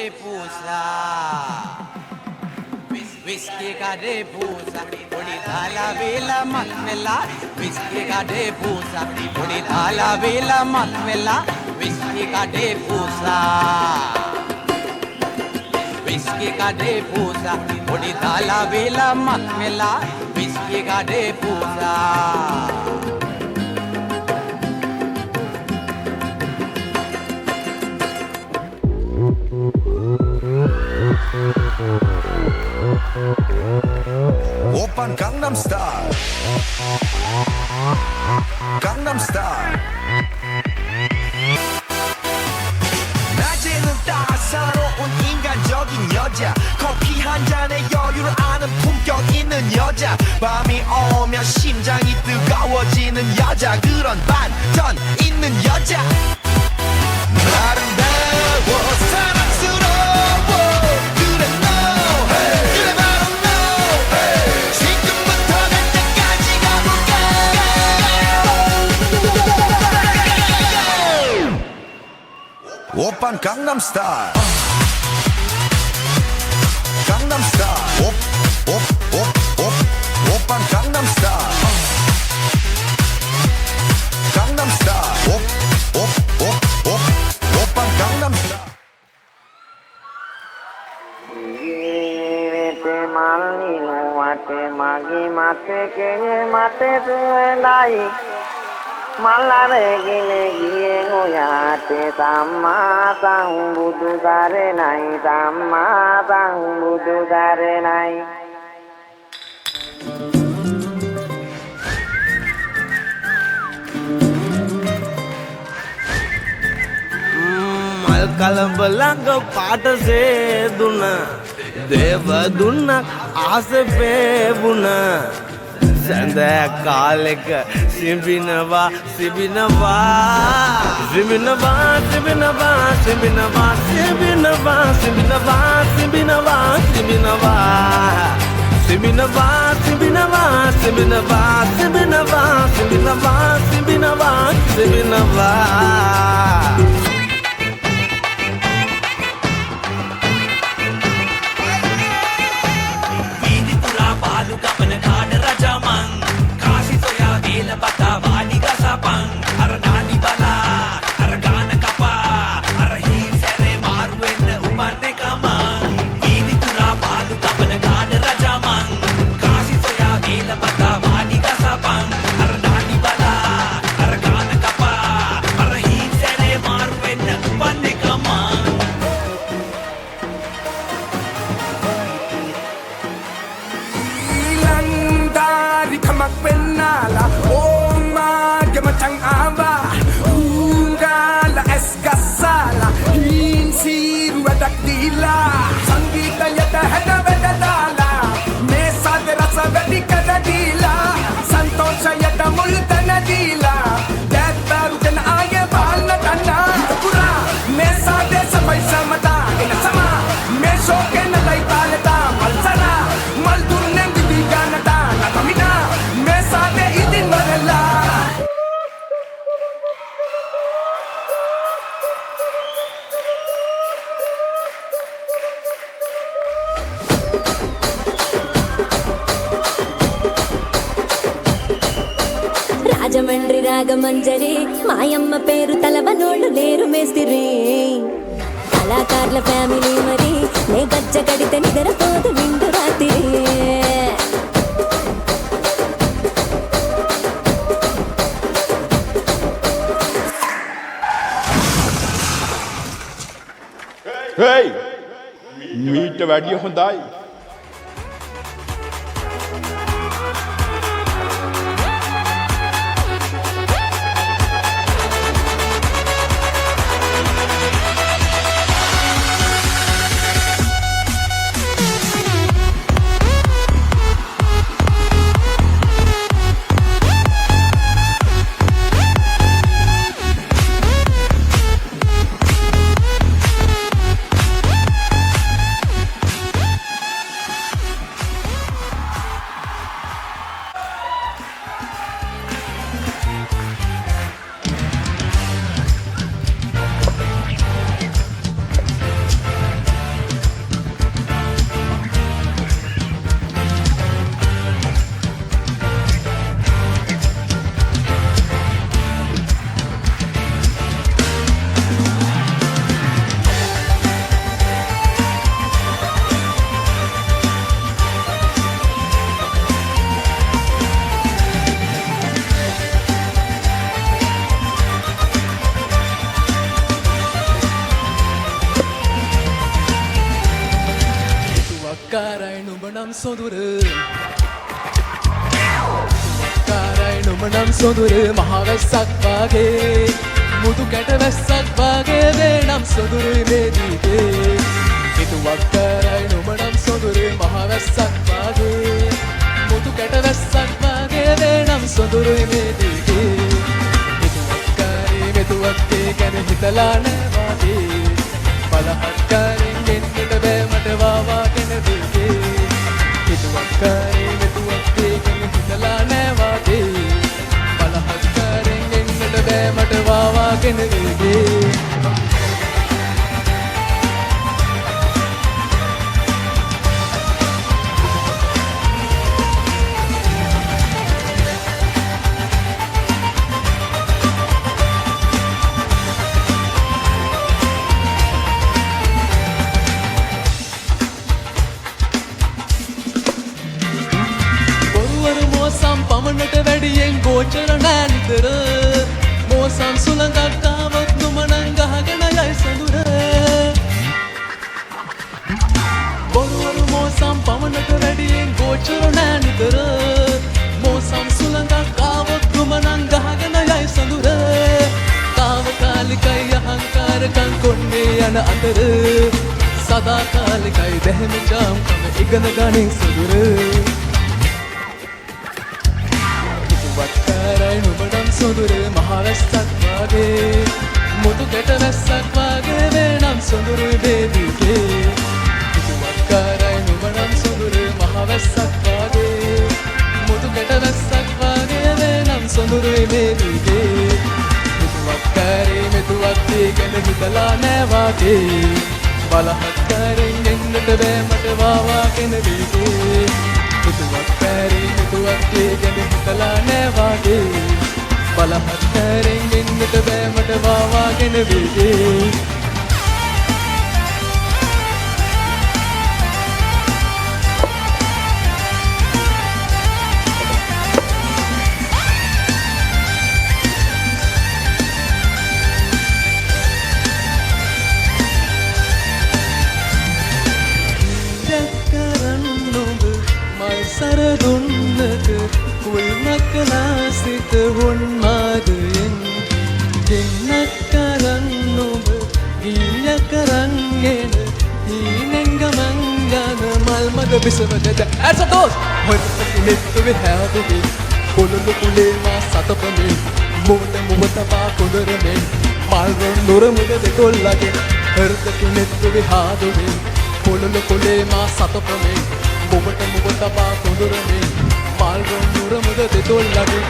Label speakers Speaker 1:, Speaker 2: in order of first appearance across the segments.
Speaker 1: Pusa whisky का day Pusa थोड़ी थाला वेला मत मिला विस्की का डे पूसा थोड़ी थाला वेला मत मिला विस्की का डे पूसा विस्की का डे पूसा थोड़ी थाला वेला मत मिला विस्की का day Pusa
Speaker 2: Oppan Gangnam Style Gangnam Style 낮에는 따사로운 인간적인 여자 커피 한 잔에 여유를 아는 품격 있는 여자 밤이 오면 심장이 뜨거워지는 여자 그런 반전 있는 여자 아름다워 사랑스러워 그래 너 그래 바로 너 지금부터 갈 때까지 가볼까 오빤 강남스타일 강남스타일 오빤 강남스타일 강남스타일 오빤 강남스타일
Speaker 3: te malino mate magi mate kenye mate tuwe dai malare gine giye ngoyate tamma tang budu dare nai tamma tang budu dare nai
Speaker 4: කලබලංග පාට සේදුන දේව දුන්නක් ආස පේවුන සැඳ කාලෙක සිඹිනවා සිඹිනවා සිඹිනවා සිඹිනවා සිඹිනවා සිඹිනවා සිඹිනවා සිඹිනවා සිඹිනවා සිඹිනවා සිඹිනවා සිඹිනවා සිඹිනවා සිඹිනවා සිඹිනවා සිඹිනවා
Speaker 5: kapana kaada rajaman kasi soya dela bata wadi gasapang aranani bala aragana kapa arahi sere maru enna umanne kaman idi tura palu kapana kaada rajaman kasi soya dela bata wadi gasapang aranani bala aragana kapa arahi sere maru enna umanne kaman
Speaker 6: Magpenala Oma Gamatang Aba Ungala Esgasala Hinsiru Adakdila Sangita Yata Heda Vedadala Mesa de Rasa Vedika Dadila Santosha Yata Multana Dila Dead Baru Jana Aya Bala Dana Pura Mesa de Samay Samata Ina Sama Mesho Kena Lai Paleta Malsara Maldunem Diganata Natamina Mesade idin barala
Speaker 7: Rajahmundry Ragamanjari మాయమ్మ పేరు తలవనోళ్ళు లేరు మేస్తిరి కళాకారుల family మరి నే గజ్జ కడితే నిద్రపోదు విందు రాత్రి
Speaker 8: Hey! Meet the වැඩිය හොඳයි.
Speaker 9: වක්කාරයි නුඹ නම් සොඳුර වක්කාරයි නුඹ නම් සොඳුර මහවැස්සක් වාගේ මුතු කැට වැස්සක් වාගේ වේ නම් සොඳුරුයි මේ දීපේ හිතු වක්කාරයි නුඹ නම් සොඳුර මහවැස්සක් වාගේ මුතු කැට වැස්සක් වාගේ වේ නම් සොඳුරුයි මේ දීපේ හිතු වක්කාරී මෙතුවක්කේ ගැන හිතලා නෑ වාගේ බලහත්කාරයෙන් ගෙන්නට බෑ මට වාවාගෙන දීපේ හිතු වක්කාරී මෙතුවක්කේ ගැන හිතලා නෑ වාගේ බලහත්කාරයෙන් ගෙන්නට බෑ මට වාවාගෙන දීපේ පමණට වැඩියෙන් ගෝචර නෑ නිතර මෝසම් සුළඟක් ආවොත් නුමනං ගහගෙන යයි සඳුර බොරුවරු මෝසම් පමණට වැඩියෙන් ගෝචර නෑ නිතර මෝසම් සුළඟක් ආවොත් නුමනං ගහගෙන යයි සඳුර තාවකාලිකයි අහංකාරකම් කොන්නේ යන අතර සදාකාලිකයි දැහැමි ජාම්කම ඉගෙන ගනින් සඳුර වක්කාරයි නුඹ නම් සොඳුර මහවැස්සක් වාගේ මුතු කැට වැස්සක් වාගේ වේ නම් සොඳුරුයි බේදීගේ හිතු වක්කාරයි නුඹ නම් සොඳුර මහවැස්සක් වාගේ මුතු කැට වැස්සක් වාගේ වේ නම් සොඳුරුයි බේදීගේ හිතු වක්කාරී මෙතුවක්කේ ගැන හිතලා නෑ වාගේ බලහත්කාරයෙන් එන්නට බෑ මට වාවාගෙන දීගේ හිතුවක්කාරී මෙතුවක්කේ ගැන හිතලා නෑ වාගේ බලහත්කාරයෙන් එන්නට බෑ මට වාවාගෙන දීගේ සරදුන්නක කුල්මකලා සිත හොන්මාදයෙන් දෙන්නක් කරන්න ඔබ ගීය කරන්ගෙන හීනෙන්ගමන් යන මල්මග බිසවදද ඇසතෝස් හොත්තකිනෙත්තුවෙ හැදුවේ පොළුළු කුලේමා සතපමේ මුවට මුවතපා කොදරමෙන් මල්රොන් නොරමුද දෙකොල්ලගේ හර්තකිනෙත්තුවෙ හාදුවේ පොළුළු කුලේමා සතපමේ මුවට මුවතපා කොදරමෙන් මල්රොන් නොරමුද දෙකොල්ලගේ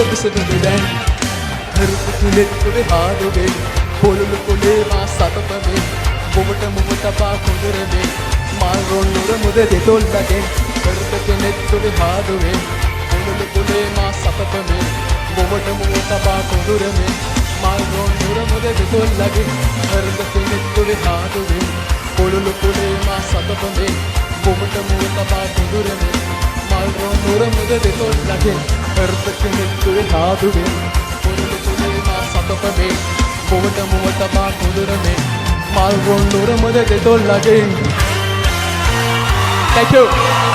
Speaker 9: විසඳුදැන් හරුකුලෙත්තුවේ හාදුවේ පොළුළු කොලේමා සතපමේ බොමට මුවතපා කොඳුරමේ මල්රොන් නුරමුද දෙතොල්ලගෙන් හරුකුලෙත්තුවේ හාදුවේ පොළුළු කොලේමා සතපමේ බොමට මුවතපා කොඳුරමේ මල්රොන් නුරමුද දෙතොල්ලගෙන් හරුකුලෙත්තුවේ හාදුවේ පොළුළු කොලේමා සතපමේ බොමට මුවතපා කොඳුරමේ මල්රොන් නුරමුද දෙතොල්ලගෙන් හර්තකෙනෙත්තුවේ හාදුවෙන් පොළුළු කුලේමා සතපමේ බොමට මුවතපා කොඳුරමේ මල්රොන් නුරමුද දෙතොල්ලගෙන් Thank you.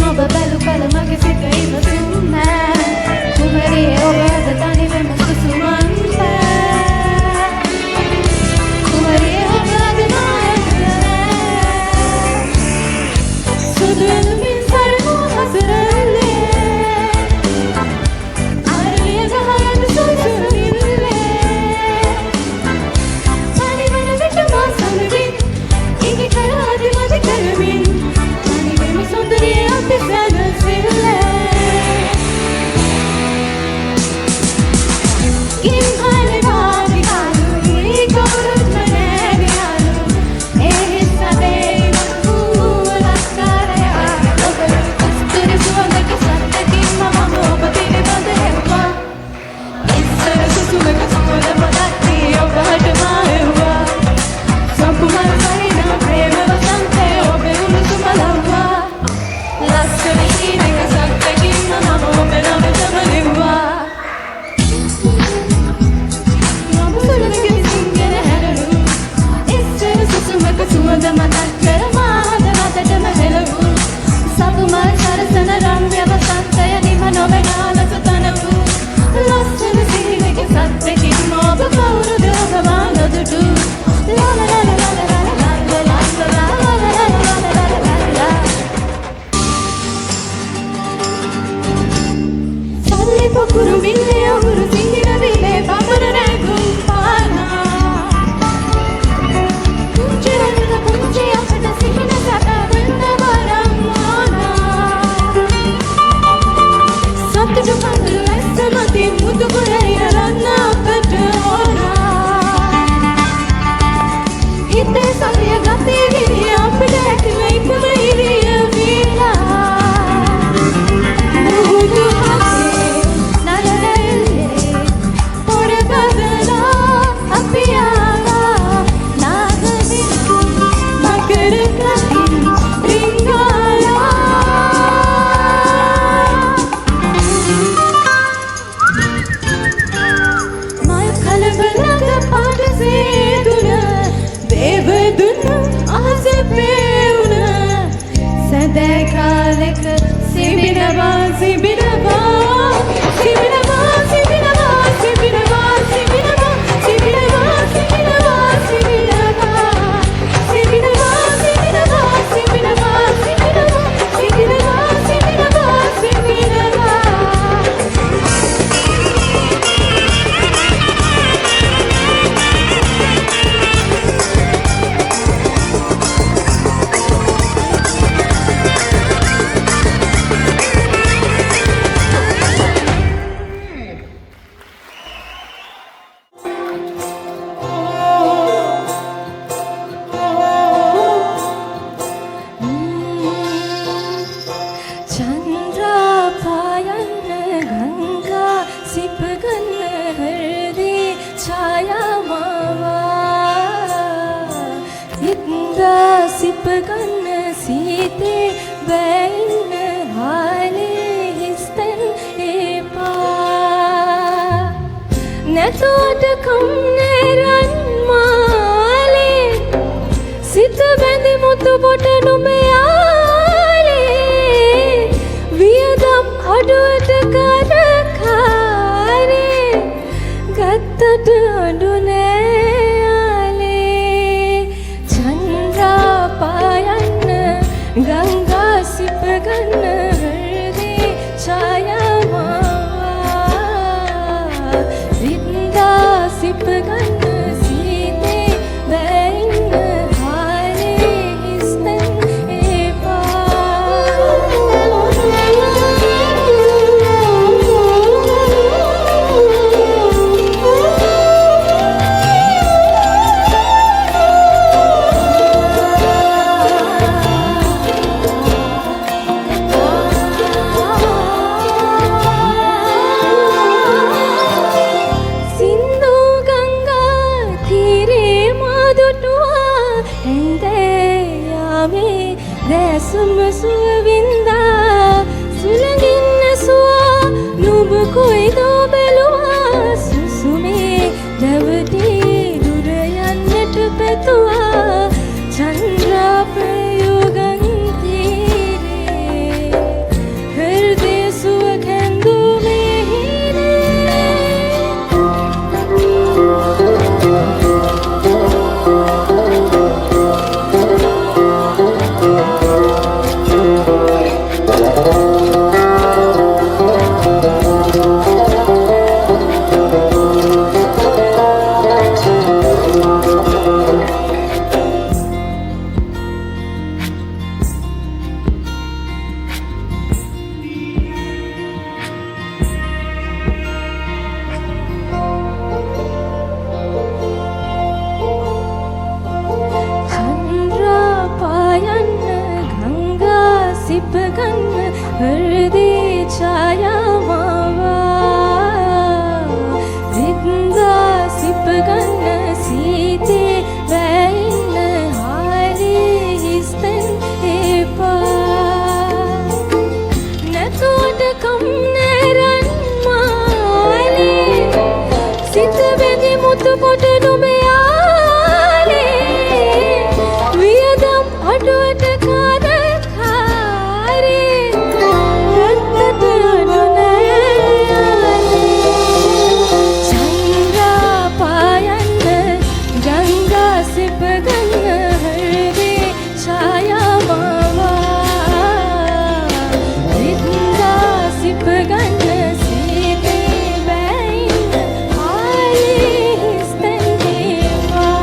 Speaker 7: ඔබ බැලු කල මගේ සිත ඉවසුන්නේ කුමරියේ ඔබ අද තනිවම සුසුමන් කුමරියේ ඔබ අද නායකනේ සුදු එළුමින් සරණු හසරන්නේ අරලිය ගහයට සුසුමිල්ලේ තනිවන විට මා සමගින් ඉඟි කර අදිමදි කරමින් තනිවෙමි සුන්දරිය අපි සැනසෙල්ලේ සිප ගන්න හෘදේ ඡායාමාවා වින්දා සිප ගන්න සීතේ වැයින්න හාලේ හිස්තෙන් එපා නැතුවට කම් නැරන් මාලේ සිත බැඳි මුතු කොට නුඹයාලේ වියදම් අඩුවට කාදකාරේ රත්තට අනුනයාලේ චන්ද්‍රා පායන්න ගංගා සිප ගන්න හෘදේ ඡායාමාවා වින්දා සිප ගන්න සීතේ වැයින්න හාලේ හිස්තෙන් එපා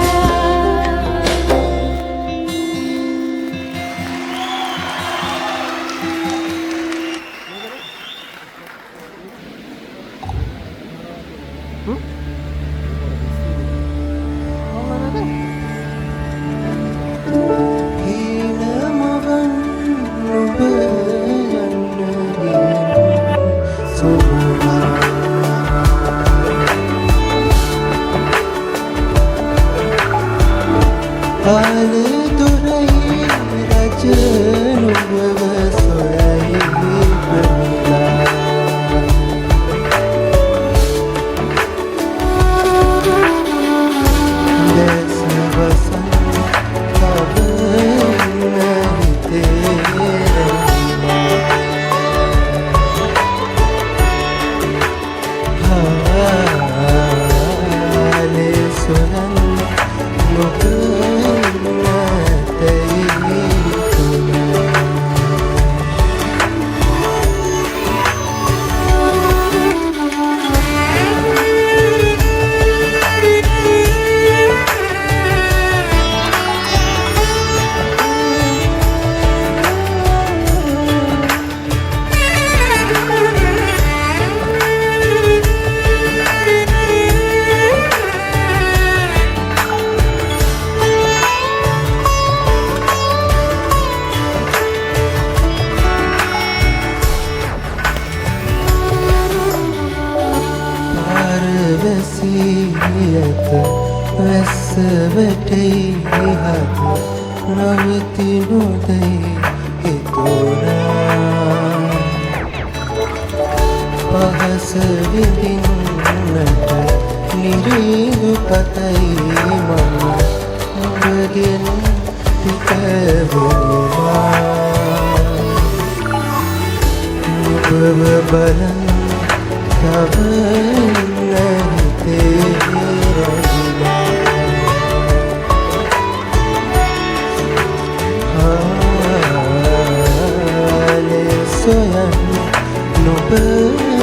Speaker 10: Soyan no pernah